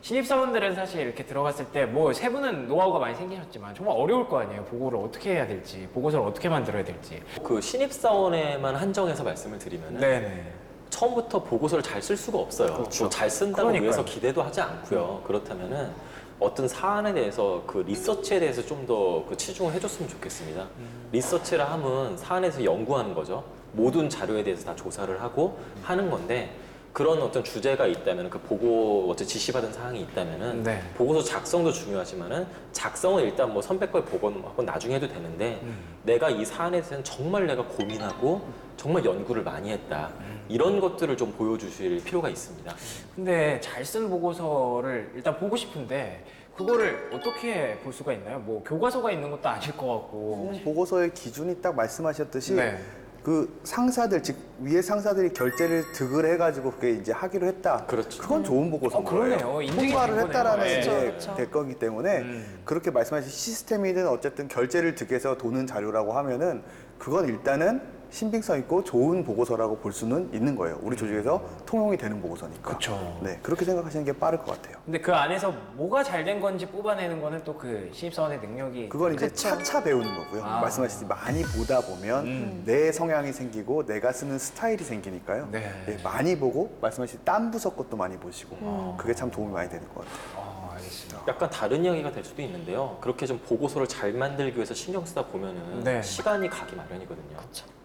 신입사원들은 사실 이렇게 들어갔을 때 뭐 세 분은 노하우가 많이 생기셨지만 정말 어려울 거 아니에요. 보고를 어떻게 해야 될지, 보고서를 어떻게 만들어야 될지. 그 신입사원에만 한정해서 말씀을 드리면 네네. 처음부터 보고서를 잘 쓸 수가 없어요. 그렇죠. 뭐잘 쓴다고 그러니까요. 위해서 기대도 하지 않고요. 그렇다면은 어떤 사안에 대해서 그 리서치에 대해서 좀 더 그 치중을 해줬으면 좋겠습니다. 리서치라 함은 사안에 대해서 연구하는 거죠. 모든 자료에 대해서 다 조사를 하고 하는 건데 그런 어떤 주제가 있다면 그 보고 어째 지시받은 사항이 있다면은 네. 보고서 작성도 중요하지만은 작성은 일단 뭐 선배 걸 보고 나중에 해도 되는데 내가 이 사안에 대해서는 정말 내가 고민하고 정말 연구를 많이 했다. 이런 것들을 좀 보여주실 필요가 있습니다. 근데 잘 쓴 보고서를 일단 보고 싶은데 그거를 어떻게 볼 수가 있나요? 뭐 교과서가 있는 것도 아닐 것 같고. 보고서의 기준이 딱 말씀하셨듯이 네. 그 상사들, 즉 위에 상사들이 결재를 득을 해가지고 그게 이제 하기로 했다. 그렇죠. 그건 좋은 보고서인 그러네요. 거예요. 인증이 통과를 된 했다라는 거네요. 이제 그렇죠. 대거기 때문에 그렇게 말씀하신 시스템이든 어쨌든 결재를 득해서 도는 자료라고 하면은 그건 일단은 신빙성 있고 좋은 보고서라고 볼 수는 있는 거예요. 우리 조직에서 통용이 되는 보고서니까. 그쵸. 네, 그렇게 생각하시는 게 빠를 것 같아요. 근데 그 안에서 뭐가 잘 된 건지 뽑아내는 거는 또 그 신입사원의 능력이. 그건 이제 그쵸. 차차 배우는 거고요. 아. 말씀하셨듯이 많이 보다 보면 내 성향이 생기고 내가 쓰는 스타일이 생기니까요. 네. 네, 많이 보고 말씀하신 딴 부서 것도 많이 보시고 그게 참 도움이 많이 되는 것 같아요. 알겠습니다. 약간 다른 이야기가 될 수도 있는데요. 그렇게 좀 보고서를 잘 만들기 위해서 신경 쓰다 보면은 네. 시간이 가기 마련이거든요.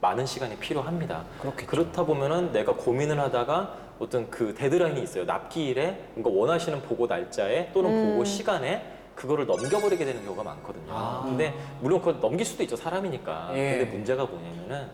많은 시간이 필요합니다. 그렇겠죠. 그렇다 보면은 내가 고민을 하다가 어떤 그 데드라인이 있어요. 납기일에 뭔가 원하시는 보고 날짜에 또는 보고 시간에 그거를 넘겨버리게 되는 경우가 많거든요. 근데 물론 그걸 넘길 수도 있죠. 사람이니까. 예. 근데 문제가 뭐냐면은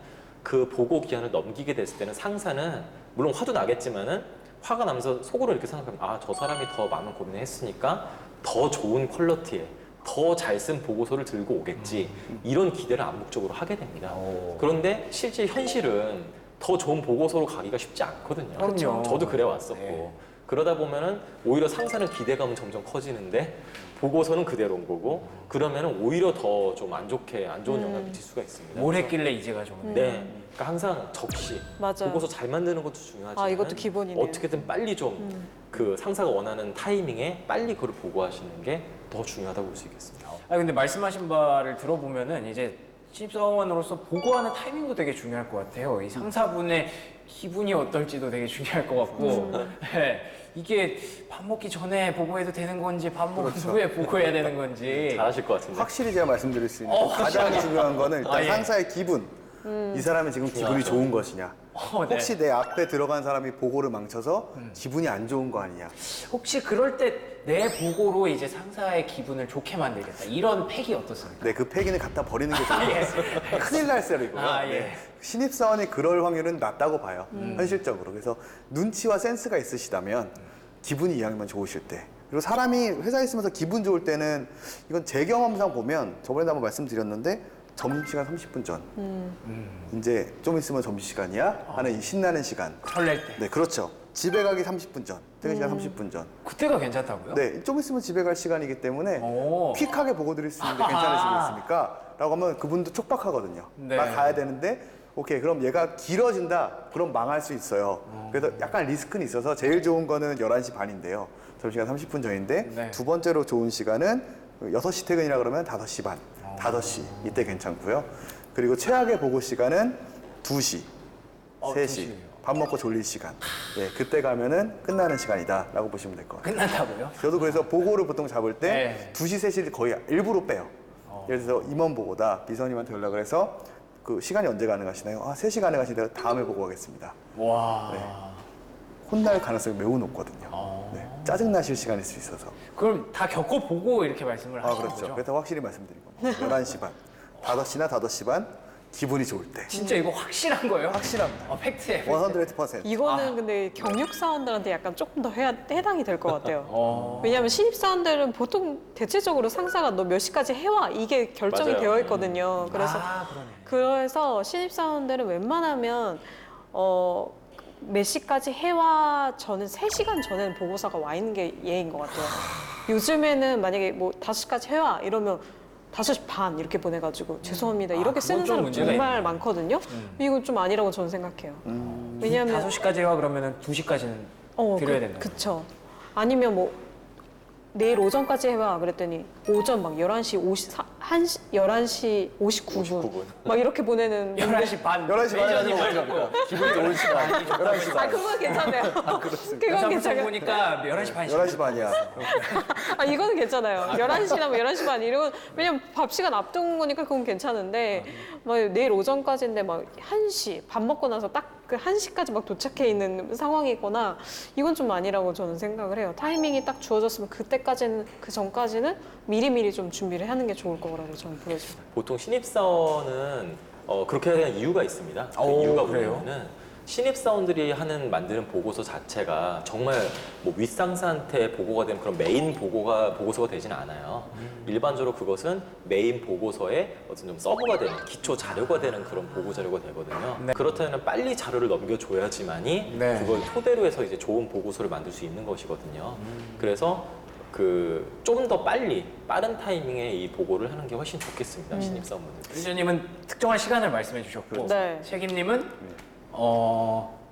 그 보고 기한을 넘기게 됐을 때는 상사는 물론 화도 나겠지만은 화가 나면서 속으로 이렇게 생각하면 아, 저 사람이 더 많은 고민을 했으니까 더 좋은 퀄리티에 더 잘 쓴 보고서를 들고 오겠지. 이런 기대를 암묵적으로 하게 됩니다. 그런데 실제 현실은 더 좋은 보고서로 가기가 쉽지 않거든요. 그럼요. 저도 그래 왔었고. 네. 그러다 보면은 오히려 상사는 기대감은 점점 커지는데 보고서는 그대로인 거고 그러면은 오히려 더 좀 안 좋게 안 좋은 영향을 미칠 수가 있습니다. 뭘 했길래 이제가 좋은데. 네. 그러니까 항상 적시, 맞아요. 보고서 잘 만드는 것도 중요하지만 아, 이것도 기본이네요. 어떻게든 빨리 좀 그 상사가 원하는 타이밍에 빨리 그걸 보고하시는 게 더 중요하다고 볼 수 있겠습니다. 근데 말씀하신 바를 들어보면은 이제 신입사원으로서 보고하는 타이밍도 되게 중요할 것 같아요. 이 상사분의 기분이 어떨지도 되게 중요할 것 같고, 네. 이게 밥 먹기 전에 보고해도 되는 건지, 밥 먹은 후에 보고해야 되는 건지. 잘하실 것 같은데. 확실히 제가 말씀드릴 수 있는 가장 중요한 거는 일단 아, 예. 상사의 기분. 이 사람이 지금 기분이 좋은 것이냐. 네. 혹시 내 앞에 들어간 사람이 보고를 망쳐서 기분이 안 좋은 거 아니냐. 혹시 그럴 때 내 보고로 이제 상사의 기분을 좋게 만들겠다. 이런 팩이 어떻습니까? 네, 그 폐기는 갖다 버리는 게 좋은 것 같습니다. 큰일 날 셈이고요. 아, 예. 네. 신입사원이 그럴 확률은 낮다고 봐요. 현실적으로. 그래서 눈치와 센스가 있으시다면 기분이 이왕이면 좋으실 때. 그리고 사람이 회사에 있으면서 기분 좋을 때는 이건 제 경험상 보면 저번에도 한번 말씀드렸는데 점심시간 30분 전. 이제 좀 있으면 점심시간이야? 하는 이 신나는 시간. 설렐 때. 네, 그렇죠. 집에 가기 30분 전. 퇴근 시간 30분 전. 그때가 괜찮다고요? 네, 좀 있으면 집에 갈 시간이기 때문에 오. 퀵하게 보고 드릴 수 있는데 괜찮으시겠습니까? 라고 하면 그분도 촉박하거든요. 네. 막 가야 되는데 오케이, 그럼 얘가 길어진다. 그럼 망할 수 있어요. 그래서 약간 리스크는 있어서 제일 좋은 거는 11시 반인데요. 점심시간 30분 전인데 네. 두 번째로 좋은 시간은 6시 퇴근이라 그러면 5시 반, 5시 이때 괜찮고요. 그리고 최악의 보고 시간은 2시, 3시. 2시. 밥 먹고 졸릴 시간. 예, 그때 가면은 끝나는 시간이다라고 보시면 될 것 같아요. 끝난다고요? 저도 그래서 보고를 보통 잡을 때 네. 2시, 3시를 거의 일부러 빼요. 예를 들어서 임원 보고다. 비서님한테 연락을 해서 그 시간이 언제 가능하시나요? 아, 3시 가능하신데 다음에 보고하겠습니다. 와. 혼날 가능성이 매우 높거든요. 네, 짜증나실 시간일 수 있어서. 그럼 다 겪어보고 이렇게 말씀을 아, 하시는 그렇죠. 거죠? 그래서 확실히 말씀드린 겁니다. 11시 반. 5시나 5시 반. 기분이 좋을 때. 진짜 이거 확실한 거예요? 확실합니다. 팩트예요. 100%. 이거는 근데 경력 사원들한테 약간 조금 더 해당이 될 것 같아요. 어. 왜냐하면 신입 사원들은 보통 대체적으로 상사가 너 몇 시까지 해와 이게 결정이 맞아요. 되어 있거든요. 그래서 그러네. 그래서 신입 사원들은 웬만하면 몇 시까지 해와 저는 3시간 전에는 보고서가 와 있는 게 예인 것 같아요. 요즘에는 만약에 뭐 5시까지 해와 이러면 5시 반 이렇게 보내가지고 죄송합니다. 이렇게 쓰는 그건 좀 사람 문제가 정말 있네요. 많거든요. 이건 좀 아니라고 저는 생각해요. 왜냐하면 5시까지 와 그러면은 2시까지는 드려야 된다. 그쵸. 아니면 뭐 내일 오전까지 해봐 그랬더니 오전 막 11시 11시 59분 막 이렇게 보내는 11시 반. 11시 반에 매니저님 가지고 말고. 기분이 좋으시 반. 11시 아 반. 그건 괜찮아요. 그렇습니다. 그건 영상 괜찮아요. 보니까 11시 반이 11시 반이야. 아 이거는 괜찮아요. 11시나 뭐 11시 반 이런 왜냐면 밥 시간 앞둔 거니까 그건 괜찮은데 막 내일 오전까지인데 막 1시 밥 먹고 나서 딱 그 1시까지 막 도착해 있는 상황이거나 이건 좀 아니라고 저는 생각을 해요. 타이밍이 딱 주어졌으면 그때까지는 그 전까지는 미리미리 좀 준비를 하는 게 좋을 거라고 저는 보여져요. 보통 신입사원은 그렇게 해야 되는 이유가 있습니다. 그 오, 이유가 그래요? 뭐냐면은 신입사원들이 만드는 보고서 자체가 정말 뭐 윗상사한테 보고가 되는 그런 메인 보고서가 되지는 않아요. 일반적으로 그것은 메인 보고서에 어떤 좀 서브가 되는 기초 자료가 되는 그런 보고 자료가 되거든요. 네. 그렇다면 빨리 자료를 넘겨줘야지만이 네. 그걸 토대로 해서 이제 좋은 보고서를 만들 수 있는 것이거든요. 그래서 좀 더 빠른 타이밍에 이 보고를 하는 게 훨씬 좋겠습니다. 신입사원분들. 매니저님은 특정한 시간을 말씀해 주셨고 네. 책임님은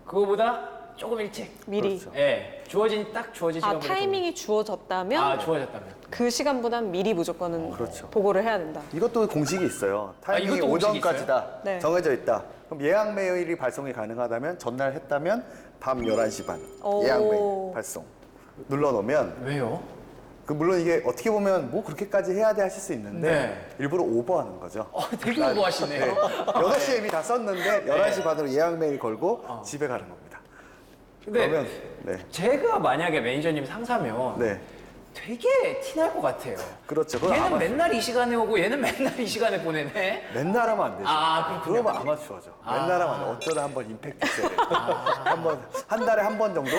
그거보다 조금 일찍. 미리. 그렇죠. 예, 주어진 시간보다 타이밍이 주어졌다면 주어졌다면. 그 시간보단 미리 무조건은 그렇죠. 보고를 해야 된다. 이것도 공식이 있어요. 타이밍이 이것도 공식이 오전까지다. 네. 정해져 있다. 그럼 예약 메일이 발송이 가능하다면 전날 했다면 밤 11시 반 오. 예약 메일 발송 눌러놓으면 왜요? 물론 이게 어떻게 보면 뭐 그렇게까지 해야 돼 하실 수 있는데 네. 일부러 오버하는 거죠. 되게 오버하시네요. 6시에 이미 다 썼는데 11시 반으로 예약 메일 걸고 집에 가는 겁니다. 근데 그러면 네. 제가 만약에 매니저님 상사면 네. 되게 티날 것 같아요. 그렇죠. 그건 얘는 아마 맨날 이 시간에 오고 얘는 맨날 이 시간에 보내네. 맨날 하면 안 되죠. 그렇군요. 그러면 아마추어죠. 맨날 하면 안 돼. 어쩌다 한번 임팩트 있어야 돼요. 한 달에 한 번 정도?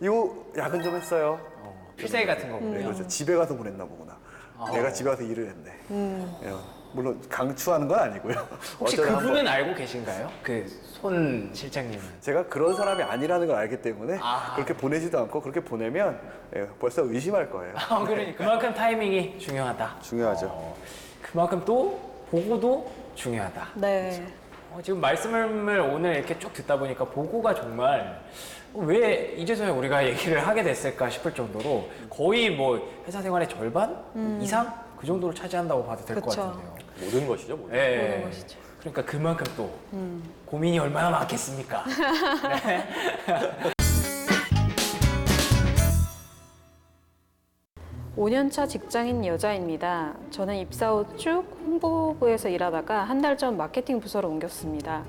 이거 야근 좀 했어요. 필살기 같은 거군요. 네, 그렇죠. 집에 가서 보냈나 보구나. 내가 집에 가서 일을 했네. 예, 물론 강추하는 건 아니고요. 혹시 어쩌다 그분은 한번. 알고 계신가요? 그 손 실장님은? 제가 그런 사람이 아니라는 걸 알기 때문에 그렇게 보내지도 않고 그렇게 보내면 벌써 의심할 거예요. 그러니 그만큼 타이밍이 중요하다. 중요하죠. 그만큼 또 보고도 중요하다. 네. 지금 말씀을 오늘 이렇게 쭉 듣다 보니까 보고가 정말 왜 이제서야 우리가 얘기를 하게 됐을까 싶을 정도로 거의 뭐 회사 생활의 절반 이상 그 정도를 차지한다고 봐도 될 것 그쵸. 같은데요. 모든 것이죠, 모든. 네. 모든 것이죠. 그러니까 그만큼 또 고민이 얼마나 많겠습니까? 네. 5년차 직장인 여자입니다. 저는 입사 후 쭉 홍보부에서 일하다가 한 달 전 마케팅 부서로 옮겼습니다.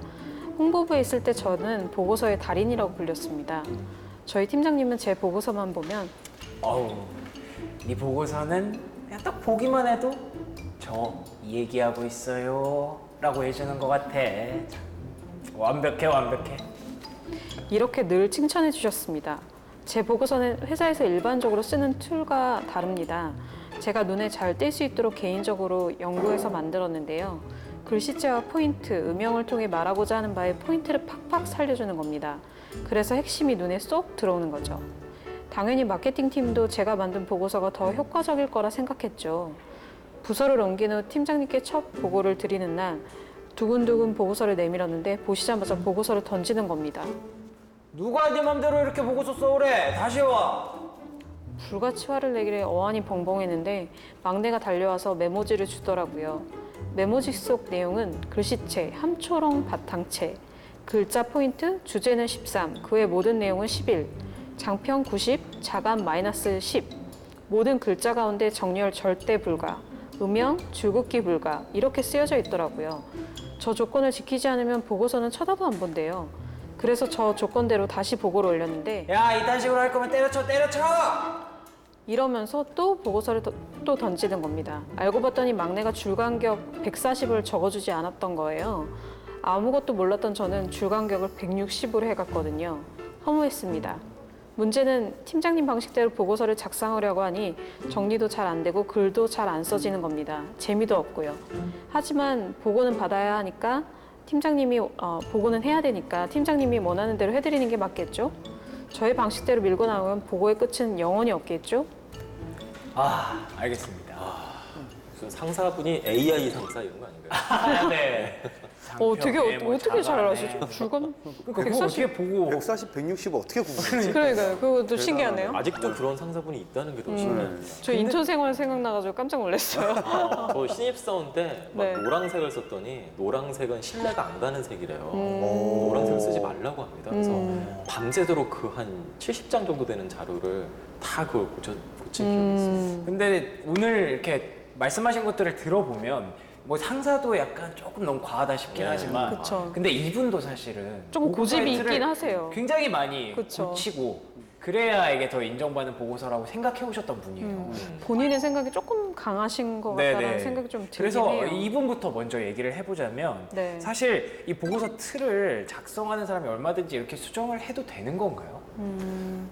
홍보부에 있을 때 저는 보고서의 달인이라고 불렸습니다. 저희 팀장님은 제 보고서만 보면 어우, 이 보고서는 그냥 딱 보기만 해도 저 이 얘기하고 있어요 라고 해주는 것 같아. 완벽해, 완벽해. 이렇게 늘 칭찬해 주셨습니다. 제 보고서는 회사에서 일반적으로 쓰는 툴과 다릅니다. 제가 눈에 잘 띌 수 있도록 개인적으로 연구해서 만들었는데요. 글씨체와 포인트, 음영을 통해 말하고자 하는 바의 포인트를 팍팍 살려주는 겁니다. 그래서 핵심이 눈에 쏙 들어오는 거죠. 당연히 마케팅 팀도 제가 만든 보고서가 더 효과적일 거라 생각했죠. 부서를 옮긴 후 팀장님께 첫 보고를 드리는 날 두근두근 보고서를 내밀었는데 보시자마자 보고서를 던지는 겁니다. 누가 네 맘대로 이렇게 보고서 써오래? 다시 와. 불같이 화를 내길래 어안이 벙벙했는데 막내가 달려와서 메모지를 주더라고요. 메모지 속 내용은 글씨체, 함초롱 바탕체, 글자 포인트, 주제는 13, 그 외 모든 내용은 11, 장평 90, 자감 마이너스 10, 모든 글자 가운데 정렬 절대 불가, 음영, 줄긋기 불가 이렇게 쓰여져 있더라고요. 저 조건을 지키지 않으면 보고서는 쳐다도 안 본대요. 그래서 저 조건대로 다시 보고를 올렸는데 야, 이딴 식으로 할 거면 때려쳐, 때려쳐! 이러면서 또 보고서를 또 던지는 겁니다. 알고 봤더니 막내가 줄간격 140을 적어주지 않았던 거예요. 아무것도 몰랐던 저는 줄간격을 160으로 해갔거든요. 허무했습니다. 문제는 팀장님 방식대로 보고서를 작성하려고 하니 정리도 잘 안 되고 글도 잘 안 써지는 겁니다. 재미도 없고요. 하지만 보고는 받아야 하니까 팀장님이 보고는 해야 되니까 팀장님이 원하는 대로 해드리는 게 맞겠죠? 저의 방식대로 밀고 나오면 보고의 끝은 영원히 없겠죠? 알겠습니다. 무슨 상사분이 AI 상사 이런 거 아닌가요? 네. 되게 장평에 뭐 어떻게 잘 자간에. 아시죠? 줄건 그러니까 그거 140? 어떻게 보고 140, 160 어떻게 구분하지? 그러니까요. 그것도 신기하네요. 아직도 그런 상사분이 있다는 게 더 신기해요. 저 인턴 생활 생각나가지고 깜짝 놀랐어요. 저 신입사원 때 막 네. 노란색을 썼더니 노란색은 신뢰가 안 가는 색이래요. 음. 노란색을 쓰지 말라고 합니다. 그래서 밤새도록 그 한 70장 정도 되는 자료를 다 그걸 고친 기억이 있어요. 근데 오늘 이렇게 말씀하신 것들을 들어보면 뭐 상사도 약간 조금 너무 과하다 싶긴 네. 하지만 그쵸. 근데 이분도 사실은 조금 고집이 보고서의 틀을 있긴 하세요. 굉장히 많이 그쵸. 고치고 그래야 이게 더 인정받는 보고서라고 생각해 오셨던 분이에요. 본인의 생각이 조금 강하신 것 네네. 같다는 생각이 좀 들긴 그래서 해요. 이분부터 먼저 얘기를 해보자면 네. 사실 이 보고서 틀을 작성하는 사람이 얼마든지 이렇게 수정을 해도 되는 건가요?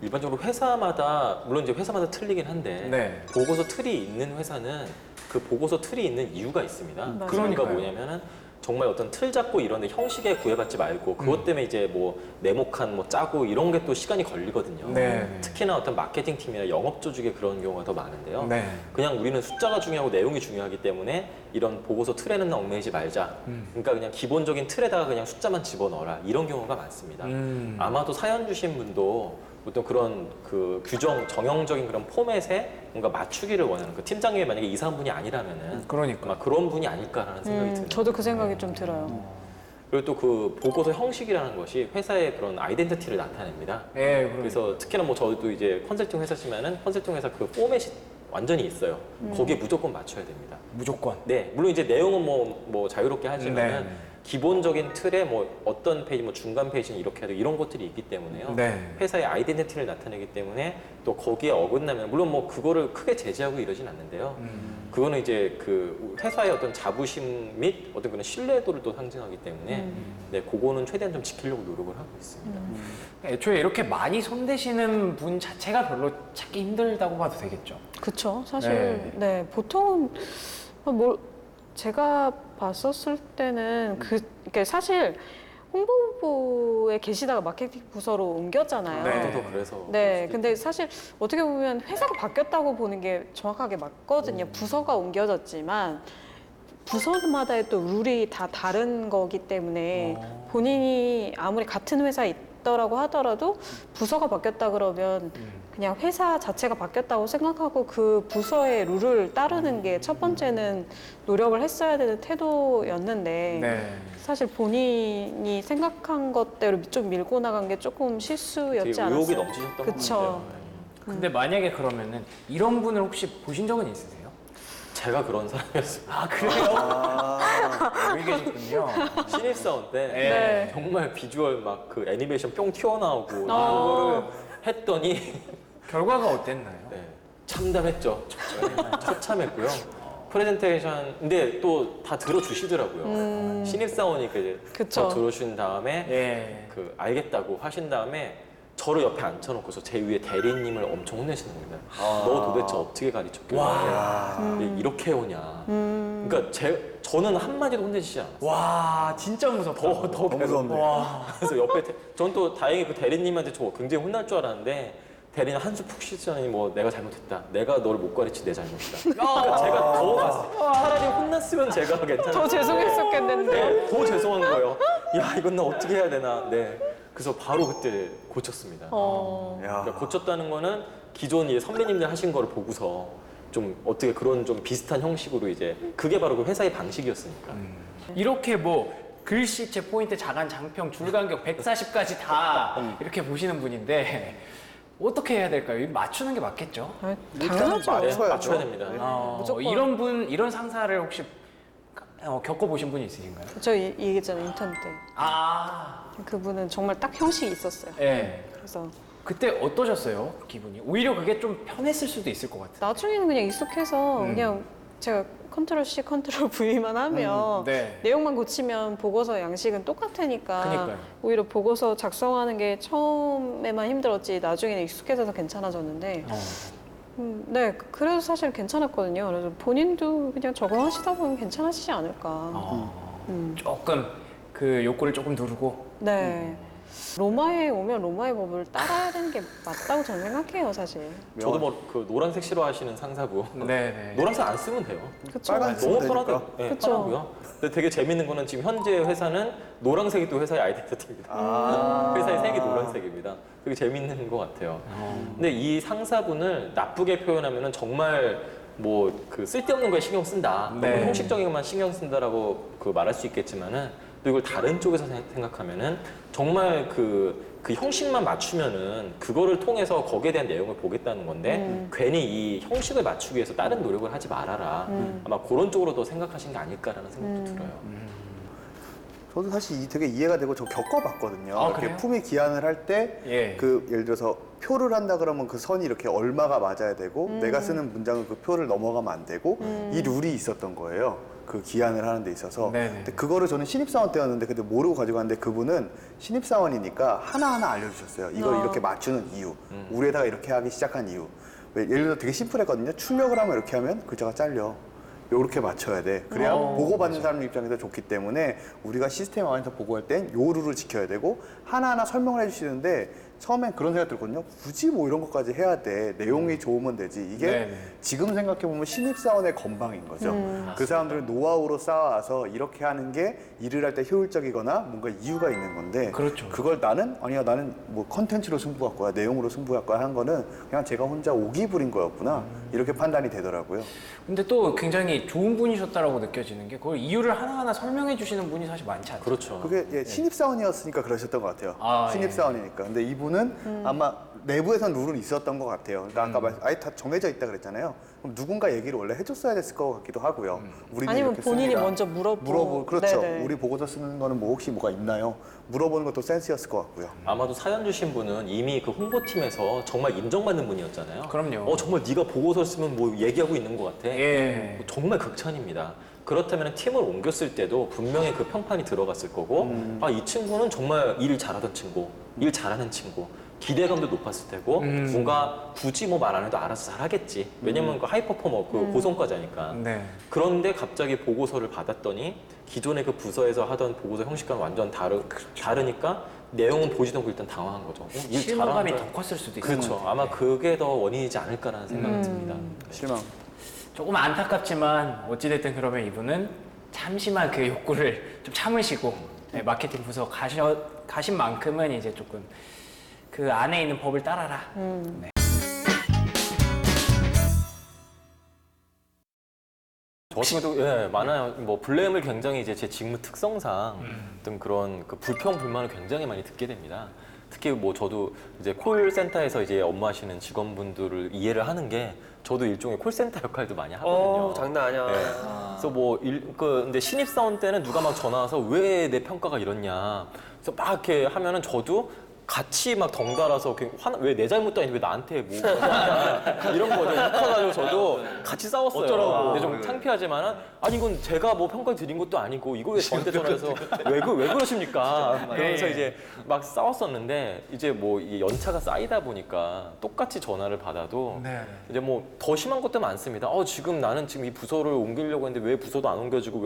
일반적으로 회사마다 물론 이제 회사마다 틀리긴 한데 네. 보고서 틀이 있는 회사는 그 보고서 틀이 있는 이유가 있습니다. 맞아요. 그러니까 그러니까요. 뭐냐면은 정말 어떤 틀 잡고 이런데 형식에 구애받지 말고 그것 때문에 이제 뭐 네모칸 뭐 짜고 이런 게 또 시간이 걸리거든요. 네. 특히나 어떤 마케팅 팀이나 영업 조직에 그런 경우가 더 많은데요. 네. 그냥 우리는 숫자가 중요하고 내용이 중요하기 때문에 이런 보고서 틀에는 얽매이지 말자. 그러니까 그냥 기본적인 틀에다가 그냥 숫자만 집어넣어라. 이런 경우가 많습니다. 아마도 사연 주신 분도 어떤 그런 그 규정, 정형적인 그런 포맷에 뭔가 맞추기를 원하는 그 팀장님이 만약에 이상한 분이 아니라면은 그러니까. 아마 그런 분이 아닐까라는 생각이 드는 저도 그 생각이 좀 들어요. 그리고 또 그 보고서 형식이라는 것이 회사의 그런 아이덴티티를 나타냅니다. 네, 그래서 특히나 뭐 저도 이제 컨설팅 회사시면은 컨설팅 회사 그 포맷이 완전히 있어요. 거기에 무조건 맞춰야 됩니다. 무조건. 네, 물론 이제 내용은 뭐 자유롭게 하지만은 네. 기본적인 틀에 뭐 어떤 페이지, 뭐 중간 페이지는 이렇게 해야 돼 이런 것들이 있기 때문에요. 네. 회사의 아이덴티티를 나타내기 때문에 또 거기에 어긋나면 물론 뭐 그거를 크게 제재하고 이러진 않는데요. 그거는 이제 그 회사의 어떤 자부심 및 어떤 그런 신뢰도를 또 상징하기 때문에 네, 그거는 최대한 좀 지키려고 노력을 하고 있습니다. 애초에 이렇게 많이 손대시는 분 자체가 별로 찾기 힘들다고 봐도 되겠죠. 그쵸. 사실, 네. 보통은, 제가 봤었을 때는 그러니까 사실 홍보부에 계시다가 마케팅 부서로 옮겼잖아요. 네. 저도 그래서 네, 근데 사실 어떻게 보면 회사가 바뀌었다고 보는 게 정확하게 맞거든요. 부서가 옮겨졌지만 부서마다의 또 룰이 다 다른 거기 때문에 본인이 아무리 같은 회사에 있더라고 하더라도 부서가 바뀌었다 그러면 그냥 회사 자체가 바뀌었다고 생각하고 그 부서의 룰을 따르는 게 첫 번째는 노력을 했어야 되는 태도였는데 네. 사실 본인이 생각한 것대로 좀 밀고 나간 게 조금 되게 실수였지 않았어요? 의욕이 넘치셨던 것 그쵸. 같아요. 근데 만약에 그러면은 이런 분을 혹시 보신 적은 있으세요? 제가 그런 사람이었어요. 아 그래요? 여기 계시군요. 신입사원 때 네. 정말 비주얼 막 그 애니메이션 뿅 튀어나오고 어. 이거를 했더니 결과가 어땠나요? 네, 참담했죠. 처참했고요. 프레젠테이션 근데 또 다 들어주시더라고요. 신입사원이니까 이제 그쵸. 다 들어주신 다음에 예. 그 알겠다고 하신 다음에 저를 옆에 앉혀놓고서 제 위에 대리님을 엄청 혼내시는 겁니다. 너 도대체 어떻게 가르쳤길래 이렇게 해오냐. 그러니까 저는 한마디도 혼내시지 않았어요. 와 진짜 무섭다. 더 너무 무섭네. 와. 그래서 옆에 전 또 다행히 그 대리님한테 저 굉장히 혼날 줄 알았는데 대리는 한숨 푹 쉬더니 뭐 내가 잘못했다. 내가 너를 못 가르친 내 잘못이다. 그러니까 제가 더 갔어요. 차라리 혼났으면 제가 괜찮았어요. 더 죄송했었겠는데. 네, 더 죄송한 거예요. 야 이건 나 어떻게 해야 되나. 네. 그래서 바로 그때 고쳤습니다. 야. 그러니까 고쳤다는 거는 기존 이제 선배님들 하신 거를 보고서 좀 어떻게 그런 좀 비슷한 형식으로 이제 그게 바로 그 회사의 방식이었으니까. 이렇게 뭐 글씨체 포인트 자간 장평 줄간격 140까지 다 이렇게 보시는 분인데 어떻게 해야 될까요? 이거 맞추는 게 맞겠죠? 아, 일단 당연하죠. 맞춰야죠. 맞춰야 됩니다. 무조건. 이런 분 이런 상사를 혹시 겪어보신 분이 있으신가요? 저 얘기했잖아요, 인턴 때. 아, 그분은 정말 딱 형식이 있었어요. 예. 그래서 그때 어떠셨어요? 기분이? 오히려 그게 좀 편했을 수도 있을 것 같아요. 나중에는 그냥 익숙해서 그냥 제가 컨트롤 C, 컨트롤 V만 하면 네. 내용만 고치면 보고서 양식은 똑같으니까 그러니까요. 오히려 보고서 작성하는 게 처음에만 힘들었지 나중에는 익숙해져서 괜찮아졌는데 네, 그래서 사실 괜찮았거든요. 그래서 본인도 그냥 적응하시다 보면 괜찮아지지 않을까. 조금 그 욕구를 조금 누르고 네. 로마에 오면 로마의 법을 따라야 되는 게 맞다고 저는 생각해요, 사실. 저도 뭐 그 노란색 싫어하시는 상사부 네네. 노란색 안 쓰면 돼요. 그쵸? 빨간 너무 쓰면 편하더라고요. 되니까. 네, 그쵸. 편하고요. 근데 되게 재밌는 거는 지금 현재 회사는 노란색이 또 회사의 아이덴티티입니다. 아. 회사의 색이 노란색입니다. 되게 재밌는 것 같아요. 근데 이 상사분을 나쁘게 표현하면은 정말 뭐 그 쓸데없는 거에 신경 쓴다, 네. 너무 형식적인 것만 신경 쓴다라고 그 말할 수 있겠지만은 또 이걸 다른 쪽에서 생각하면은 정말 그 형식만 맞추면은 그거를 통해서 거기에 대한 내용을 보겠다는 건데 괜히 이 형식을 맞추기 위해서 다른 노력을 하지 말아라. 아마 그런 쪽으로 더 생각하신 게 아닐까라는 생각도 들어요. 저도 사실 되게 이해가 되고 저 겪어봤거든요. 아, 이렇게 그래요? 품위 기한을 할 때 예. 그 예를 들어서 표를 한다 그러면 그 선이 이렇게 얼마가 맞아야 되고 내가 쓰는 문장은 그 표를 넘어가면 안 되고 이 룰이 있었던 거예요. 그 기한을 하는 데 있어서. 네네. 근데 그거를 저는 신입사원 때였는데 그때 모르고 가지고 갔는데 그분은 신입사원이니까 하나하나 알려주셨어요. 이걸 이렇게 맞추는 이유, 우리에다가 이렇게 하기 시작한 이유. 왜 예를 들어 되게 심플했거든요. 출력을 하면 이렇게 하면 글자가 잘려. 요렇게 맞춰야 돼. 그래야 보고받는 사람 입장에서 좋기 때문에 우리가 시스템 안에서 보고할 땐 요 룰을 지켜야 되고 하나하나 설명을 해주시는데 처음엔 그런 생각 들거든요. 굳이 뭐 이런 것까지 해야 돼. 내용이 좋으면 되지. 이게 네네. 지금 생각해보면 신입사원의 건방인 거죠. 그 사람들은 노하우로 쌓아와서 이렇게 하는 게 일을 할 때 효율적이거나 뭔가 이유가 있는 건데 그렇죠. 그걸 나는 뭐 컨텐츠로 승부할 거야. 내용으로 승부할 거야 한 거는 그냥 제가 혼자 오기 부린 거였구나. 이렇게 판단이 되더라고요. 근데 또 굉장히 좋은 분이셨다라고 느껴지는 게 그걸 이유를 하나하나 설명해 주시는 분이 사실 많지 않죠. 그렇죠. 그게 예, 신입사원이었으니까 그러셨던 것 같아요. 아, 신입사원이니까. 근데 이분은 아마 내부에선 룰은 있었던 것 같아요. 그러니까 아까 아예 다 정해져 있다 그랬잖아요. 그럼 누군가 얘기를 원래 해줬어야 됐을 것 같기도 하고요. 우리는 아니면 이렇게 본인이 씁니다. 먼저 물어보. 그렇죠. 네네. 우리 보고서 쓰는 거는 뭐 혹시 뭐가 있나요? 물어보는 것도 센스였을 것 같고요. 아마도 사연 주신 분은 이미 그 홍보팀에서 정말 인정받는 분이었잖아요. 그럼요. 정말 네가 보고서 쓰면 뭐 얘기하고 있는 것 같아. 예. 정말 극찬입니다. 그렇다면 팀을 옮겼을 때도 분명히 그 평판이 들어갔을 거고, 이 친구는 정말 일 잘하던 친구, 일 잘하는 친구, 기대감도 높았을 테고, 뭔가 굳이 뭐 말 안 해도 알아서 잘하겠지. 왜냐면 그 하이퍼포머, 그 고성과자니까. 네. 그런데 갑자기 보고서를 받았더니 기존의 그 부서에서 하던 보고서 형식과는 완전 다르니까 내용은 보지도 않고 일단 당황한 거죠. 일 실망감이 잘하는 더 컸을 수도 있어요. 그렇죠. 아마 그게 더 원인이지 않을까라는 생각이 듭니다. 실망. 조금 안타깝지만 어찌됐든 그러면 이분은 잠시만 그 욕구를 좀 참으시고 네, 마케팅 부서 가신 만큼은 이제 조금 그 안에 있는 법을 따라라. 네. 저 같은 경우도 예, 많아요. 뭐 블레임을 굉장히 이제 제 직무 특성상 어떤 그런 그 불평 불만을 굉장히 많이 듣게 됩니다. 특히 뭐 저도 이제 콜센터에서 이제 업무하시는 직원분들을 이해를 하는 게 저도 일종의 콜센터 역할도 많이 하거든요. 장난 아니야. 네. 그래서 뭐 근데 신입사원 때는 누가 막 전화 와서 왜 내 평가가 이렇냐. 그래서 막 이렇게 하면은 저도 같이 막 덩달아서 왜 내 잘못도 아닌데 왜 나한테 뭐 이런 거죠. 웃어가지고 저도 같이 싸웠어요. 어쩌라고. 근데 좀 창피하지만은 아니 이건 제가 뭐 평가 드린 것도 아니고 이거 왜 저한테 전화해서 왜 그러십니까? 그러면서 이제 막 싸웠었는데 이제 뭐 이 연차가 쌓이다 보니까 똑같이 전화를 받아도 네. 이제 뭐 더 심한 것도 많습니다. 지금 나는 지금 이 부서를 옮기려고 했는데 왜 부서도 안 옮겨지고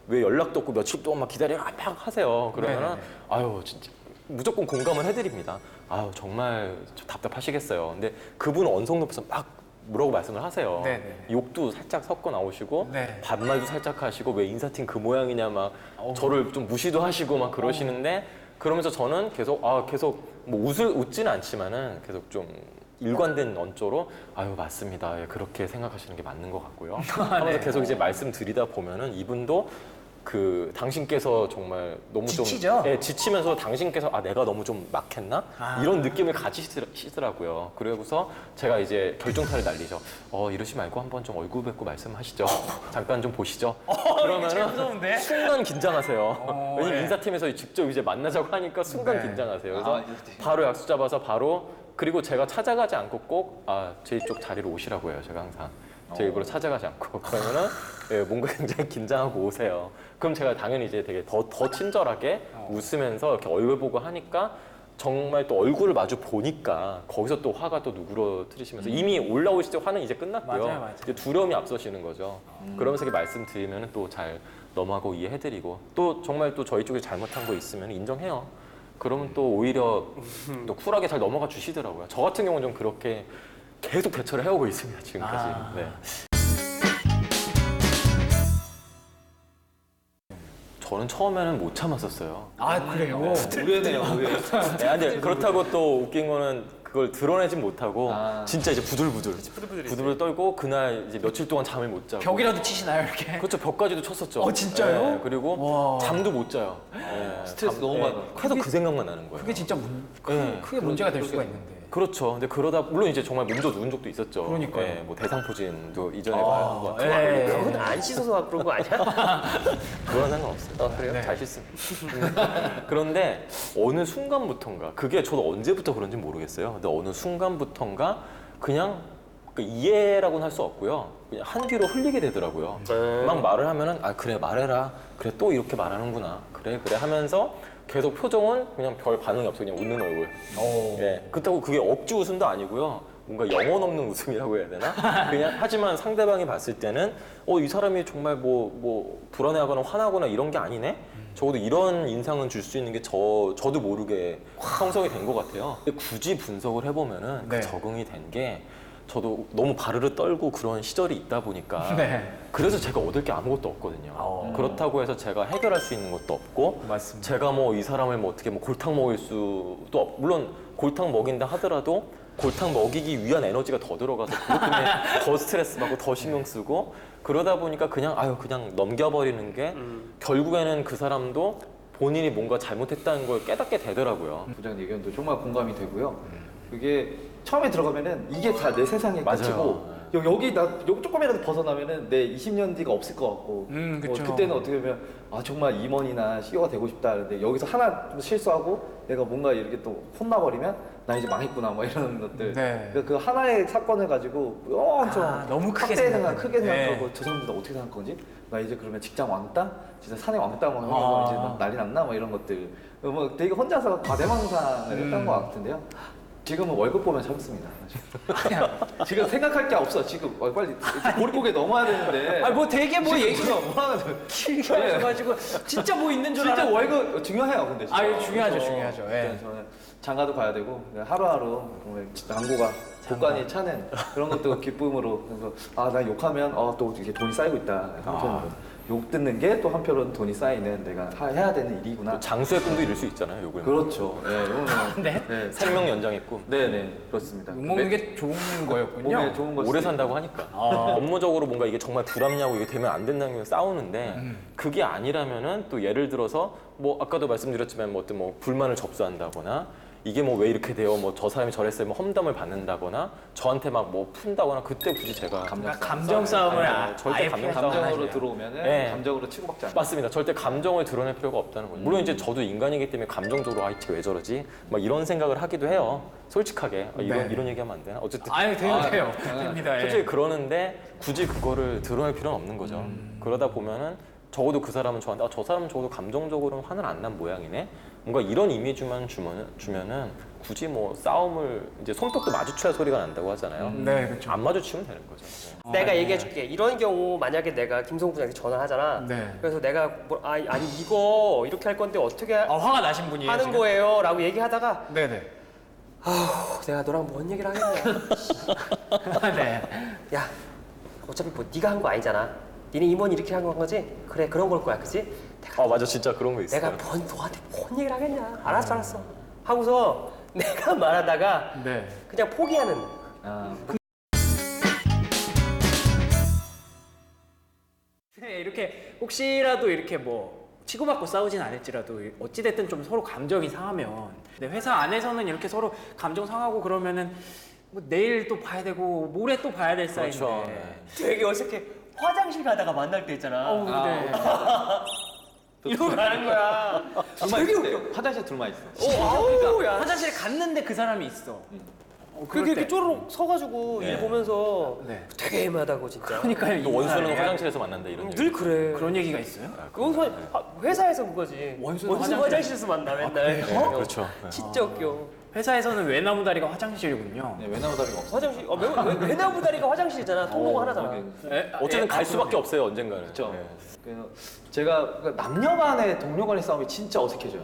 왜 연락도 없고 며칠 동안 막 기다려 막 하세요. 그러면은 네네네. 아유 진짜. 무조건 공감을 해드립니다. 아유 정말 좀 답답하시겠어요. 근데 그분은 언성 높여서 막 뭐라고 말씀을 하세요. 네네. 욕도 살짝 섞어 나오시고 네. 반말도 살짝 하시고 왜 인사팀 그 모양이냐 막 저를 좀 무시도 하시고 막 그러시는데 그러면서 저는 계속 뭐 웃지는 않지만은 계속 좀 일관된 언조로 아유 맞습니다. 예, 그렇게 생각하시는 게 맞는 것 같고요. 하면서 계속 이제 말씀드리다 보면은 이분도 그 당신께서 정말 너무 지치죠? 좀 지치면서 당신께서 내가 너무 좀 막했나 이런 느낌을 가지시더라고요. 그러고서 제가 이제 결정타를 날리죠. 이러지 말고 한번 좀 얼굴 뵙고 말씀하시죠. 잠깐 좀 보시죠. 그러면은 무서운데? 순간 긴장하세요. 왜냐면 네. 인사팀에서 직접 이제 만나자고 하니까 순간 네. 긴장하세요. 그래서 바로 약속 잡아서 그리고 제가 찾아가지 않고 꼭 제 쪽 자리로 오시라고 해요. 제가 항상. 제 일부러 찾아가지 않고 그러면은 뭔가 굉장히 긴장하고 오세요. 그럼 제가 당연히 이제 되게 더 친절하게 웃으면서 이렇게 얼굴 보고 하니까 정말 또 얼굴을 마주 보니까 거기서 또 화가 또 누그러뜨리시면서 이미 올라오실 때 화는 이제 끝났고요. 맞아요. 이제 두려움이 앞서시는 거죠. 그러면서 이렇게 말씀드리면 또 잘 넘어가고 이해해드리고 또 정말 또 저희 쪽에 잘못한 거 있으면 인정해요. 그러면 또 오히려 또 쿨하게 잘 넘어가 주시더라고요. 저 같은 경우는 좀 그렇게 계속 대처를 해오고 있습니다, 지금까지. 아. 네. 저는 처음에는 못 참았었어요. 아 그래요? 의외네요, 의외. 네, 아니, 그렇다고 또 웃긴 거는 그걸 드러내진 못하고 아. 진짜 이제 부들부들 떨고 그날 이제 며칠 동안 잠을 못 자고 벽이라도 치시나요 이렇게? 그렇죠, 벽까지도 쳤었죠. 어, 진짜요? 네, 그리고 와. 잠도 못 자요. 네, 스트레스 너무 많아. 계속 그 생각만 나는 거예요. 그게 진짜 네. 크게 문제가 될 수가 있는데. 그렇죠. 근데 그러다 물론 이제 정말 몸도 누운 적도 있었죠. 그러니까요. 네, 뭐 대상포진도 이전에 아, 말한 거 예. 그건 안 씻어서 그런 거 아니야? 그건 상관없어요. 그래요? 네. 잘 씻습니다. 그런데 어느 순간부턴가 그게 저도 언제부터 그런지 모르겠어요. 근데 어느 순간부턴가 그냥 그 이해라고는 할 수 없고요. 그냥 한 귀로 흘리게 되더라고요. 막 말을 하면은 아 그래 말해라. 그래 또 이렇게 말하는구나. 그래 하면서 계속 표정은 그냥 별 반응이 없어 그냥 웃는 얼굴. 예. 그렇다고 그게 억지 웃음도 아니고요. 뭔가 영혼 없는 웃음이라고 해야 되나? 그냥 하지만 상대방이 봤을 때는 이 사람이 정말 뭐 불안해하거나 화나거나 이런 게 아니네. 적어도 이런 인상은 줄 수 있는 게 저도 모르게 형성이 된 것 같아요. 근데 굳이 분석을 해보면은 네. 그 적응이 된 게 저도 너무 바르르 떨고 그런 시절이 있다 보니까 네. 그래서 제가 얻을 게 아무것도 없거든요. 그렇다고 해서 제가 해결할 수 있는 것도 없고 맞습니다. 제가 뭐 이 사람을 뭐 어떻게 뭐 골탕 먹일 수도 물론 골탕 먹인다 하더라도 골탕 먹이기 위한 에너지가 더 들어가서 그것 때문에 더 스트레스 받고 더 신경 쓰고 그러다 보니까 그냥 넘겨버리는 게 결국에는 그 사람도 본인이 뭔가 잘못했다는 걸 깨닫게 되더라고요. 부장님 의견도 정말 공감이 되고요. 그게 처음에 들어가면은 이게 다 내 세상의 맞아요. 끝이고 여기 조금이라도 벗어나면은 내 20년 뒤가 없을 것 같고 그쵸. 그때는 어떻게 보면 아 정말 임원이나 CEO가 되고 싶다 하는데 여기서 하나 좀 실수하고 내가 뭔가 이렇게 또 혼나버리면 나 이제 망했구나 뭐 이런 것들 네. 그러니까 그 하나의 사건을 가지고 엄청 너무 크게 크게 생각하는. 크게 생각하고 네. 저 사람들 어떻게 생각할 거지? 나 이제 그러면 직장 왕따? 진짜 산에 왕따 뭐 하면서 아. 이제 막 난리 났나? 뭐 이런 것들 뭐 되게 혼자서 과대망상을 했던 것 같은데요. 지금은 월급 보면 참습니다. 지금 생각할 게 없어. 지금 빨리 머릿고개 넘어야 되는데. 뭐 되게 뭐 지금 얘기가 뭐 하는 거야? 길게 하셔가지고 진짜 뭐 있는 줄 진짜 알았는데. 월급 중요해요, 근데. 진짜. 아, 중요하죠, 그래서 중요하죠. 예. 일단 저는 장가도 가야 되고 하루하루 정말 광고가 곳간이 차는 그런 것도 기쁨으로 그래서 나 욕하면 또 이게 돈이 쌓이고 있다 한편으로 욕 듣는 게 또 한편으로는 돈이 쌓이는 내가 해야 되는 일이구나. 또 장수의 꿈도 이룰 수 있잖아요, 욕을. 그렇죠. 네, 이거는 네? 네, 생명 연장의 꿈. 네, 그렇습니다. 욕 먹는 게 좋은 거였군요. 몸에 좋은 거 오래 산다고 하니까 업무적으로 뭔가 이게 정말 불합리하고 이게 되면 안 된다는 게 싸우는데 그게 아니라면은 또 예를 들어서 뭐 아까도 말씀드렸지만 뭐 어떤 뭐 불만을 접수한다거나 이게 뭐 왜 이렇게 돼요 뭐 저 사람이 저랬어요 뭐 험담을 받는다거나 저한테 막 뭐 푼다거나 그때 굳이 제가 감정 싸움을 절대 아예 감정 피하지 싸움 감정으로 않아요. 들어오면은 네. 감정으로 치고받지 않아요. 맞습니다. 절대 감정을 드러낼 필요가 없다는 거죠. 물론 이제 저도 인간이기 때문에 감정적으로 쟤왜 저러지? 막 이런 생각을 하기도 해요. 솔직하게 네. 이런 얘기하면 안 되나? 어쨌든 아유 돼요. 당연하죠. 됩니다. 예. 솔직히 그러는데 굳이 그거를 드러낼 필요는 없는 거죠. 그러다 보면은 적어도 그 사람은 저한테 저 사람은 적어도 감정적으로는 화는 안 난 모양이네. 뭔가 이런 이미지만 주면은 굳이 뭐 싸움을 이제 손뼉도 마주쳐야 소리가 난다고 하잖아요. 네, 그렇죠. 안 마주치면 되는 거죠. 내가 얘기해줄게. 이런 경우 만약에 내가 김성국 부장한테 전화하잖아. 네. 그래서 내가 아니 이거 이렇게 할 건데 어떻게 화가 나신 분이에요. 하는 지금? 거예요? 라고 얘기하다가 네네. 내가 너랑 뭔 얘기를 하겠냐. 네. 야 어차피 뭐 네가 한 거 아니잖아. 니네 임원이 이렇게 한 거지? 그래 그런 걸 거야 그치? 맞아 진짜 그런 거 있어요. 내가 너한테 뭔 얘기를 하겠냐. 알았어. 하고서 내가 말하다가 네. 그냥 포기하는. 네, 이렇게 혹시라도 이렇게 뭐 치고받고 싸우진 않을지라도 어찌됐든 좀 서로 감정이 상하면 근데 회사 안에서는 이렇게 서로 감정 상하고 그러면은 뭐 내일 또 봐야 되고 모레 또 봐야 될 사이인데 그렇죠. 네. 되게 어색해. 화장실 가다가 만날 때 있잖아. 네. 이러고 가는 거야. 둘만 있어. 화장실 둘만 있어. 아우 야. 화장실에 갔는데 그 사람이 있어. 그게 이렇게 쪼르륵 서가지고 네. 일 보면서 네. 되게 애매하다고 진짜. 그러니까요. 또 원수는 이상하네. 화장실에서 만난다 이런 얘기. 늘 그래. 그런 얘기가 있어요? 그건 회사에서 그거지. 원수는 화장실에서 만나 맨날. 네, 그렇죠. 네. 진짜 웃겨. 회사에서는 외나무 다리가 화장실이군요. 네, 외나무 다리가 없어. 화장실 외나무 다리가 화장실이잖아. 통로가 하나잖아. 어쨌든 갈 수밖에 없어요 언젠가는. 그렇죠. 네. 그래서 제가 남녀간의 동료 간의 싸움이 진짜 어색해져요.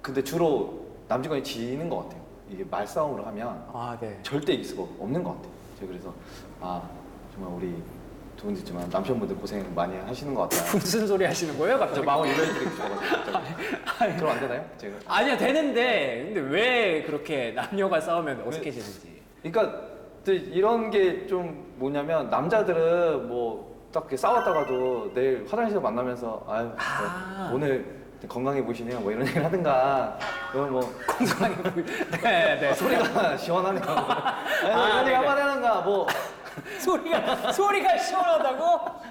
근데 주로 남직원이 지는 것 같아요. 이게 말싸움을 하면 아, 네. 절대 이길 수가 없는 것 같아요. 제가 그래서 정말 우리 두 분이지만 남편분들 고생 많이 하시는 것 같다. 무슨 소리 하시는 거예요, 저 갑자기? 마음을 유발해드리고 싶어가지고 갑자기. 그럼 안 되나요? 제가. 아니요, 되는데 근데 왜 그렇게 남녀가 싸우면 어색해지는지. 그러니까 또 이런 게 좀 뭐냐면 남자들은 뭐 딱 싸웠다가도 내일 화장실에서 만나면서 아유 오늘 건강해 보이시네요 뭐 이런 얘기를 하든가 이런 뭐 건강해 보이. 네, 네. 소리가 시원하네요. 아니 뭐 이런 얘기 한번 하는가 뭐 소리가 시원하다고?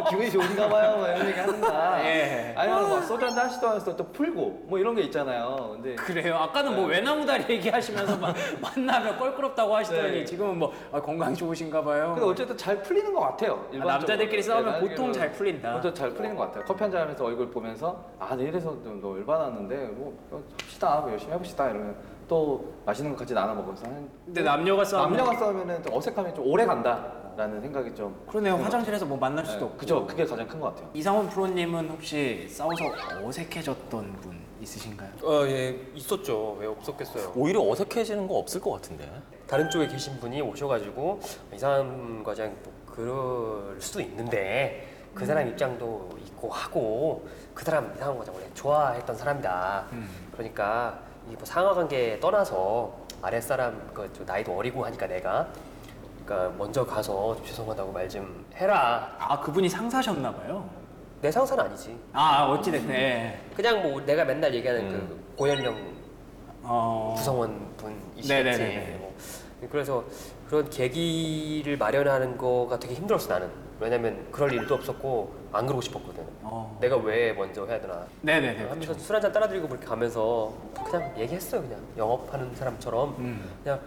기분이 좋은가 봐요 뭐 이런 얘기 하는가. 예. 아니면 막 소주 한잔 하시면서 또 풀고 뭐 이런 게 있잖아요. 근데 그래요. 아까는 뭐 외나무다리 얘기하시면서 만나면 껄끄럽다고 하시더니 네. 지금은 뭐 건강이 좋으신가 봐요. 근데 어쨌든 잘 풀리는 것 같아요. 일반적으로. 남자들끼리 싸우면 네, 보통 잘 풀린다. 먼저 잘 풀리는 것 같아요. 커피 한잔 하면서 얼굴 보면서 내일에서 너 열받았는데 뭐 합시다 뭐 열심히 해봅시다 이러면 또 맛있는 거 같이 나눠 먹으면서 근데 남녀가 싸우면 남녀가 싸우면은 좀 어색함이 좀 오래 간다라는 생각이 좀 그러네요. 화장실에서 뭐 만날 수도 없고. 그죠. 그게 가장 큰 것 같아요. 이상원 프로님은 혹시 싸워서 어색해졌던 분 있으신가요? 예, 있었죠. 왜 없었겠어요. 오히려 어색해지는 거 없을 것 같은데. 다른 쪽에 계신 분이 오셔가지고 이상한 과장 뭐 그럴 수도 있는데 그 사람 입장도 있고 하고 그 사람 이상한 과장 원래 좋아했던 사람이다. 그러니까 이 뭐 상하관계 떠나서 아랫사람 좀 나이도 어리고 하니까 내가 그러니까 먼저 가서 좀 죄송하다고 말 좀 해라. 아, 그분이 상사셨나 봐요. 내 상사는 아니지. 아, 어찌됐네. 그냥 뭐 내가 맨날 얘기하는 그 고연령 구성원 분이시겠지. 네네네네. 뭐. 그래서 그런 계기를 마련하는 거가 되게 힘들었어 나는. 왜냐면 그럴 일도 없었고 안 그러고 싶었거든. 내가 왜 먼저 해야 되나 네네네. 하면서 술 한잔 따라드리고 그렇게 가면서 그냥 얘기했어요. 그냥 영업하는 사람처럼 그냥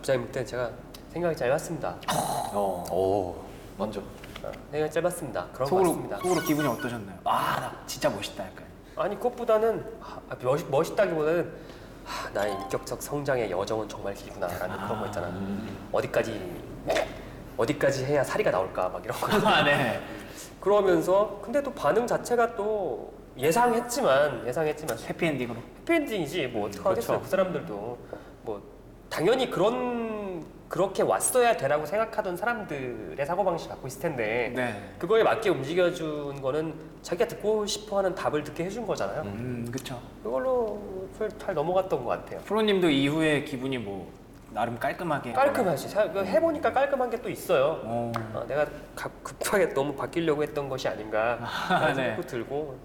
부장님 그때 제가 생각이 짧았습니다. 오. 먼저. 생각이 짧았습니다. 그런 거 같습니다. 속으로 기분이 어떠셨나요? 아, 나 진짜 멋있다 약간. 아니 그것보다는 멋있다기보다는 나의 인격적 성장의 여정은 정말 길구나라는 그런 거 있잖아. 어디까지 해야 사리가 나올까 막 이런 거. 아, 네. 그러면서 근데 또 반응 자체가 또 예상했지만 해피엔딩으로. 해피엔딩이지 뭐 어떡하겠어요. 그 사람들도 뭐 당연히 그렇게 왔어야 되라고 생각하던 사람들의 사고방식 갖고 있을 텐데 네. 그거에 맞게 움직여준 거는 자기가 듣고 싶어하는 답을 듣게 해준 거잖아요. 그쵸. 그걸로 잘 넘어갔던 것 같아요. 프로님도 이후에 기분이 뭐 나름 깔끔하게. 깔끔하지. 해보니까 깔끔한 게 또 있어요. 어. 내가 급하게 너무 바뀌려고 했던 것이 아닌가 네. 생각도 들고.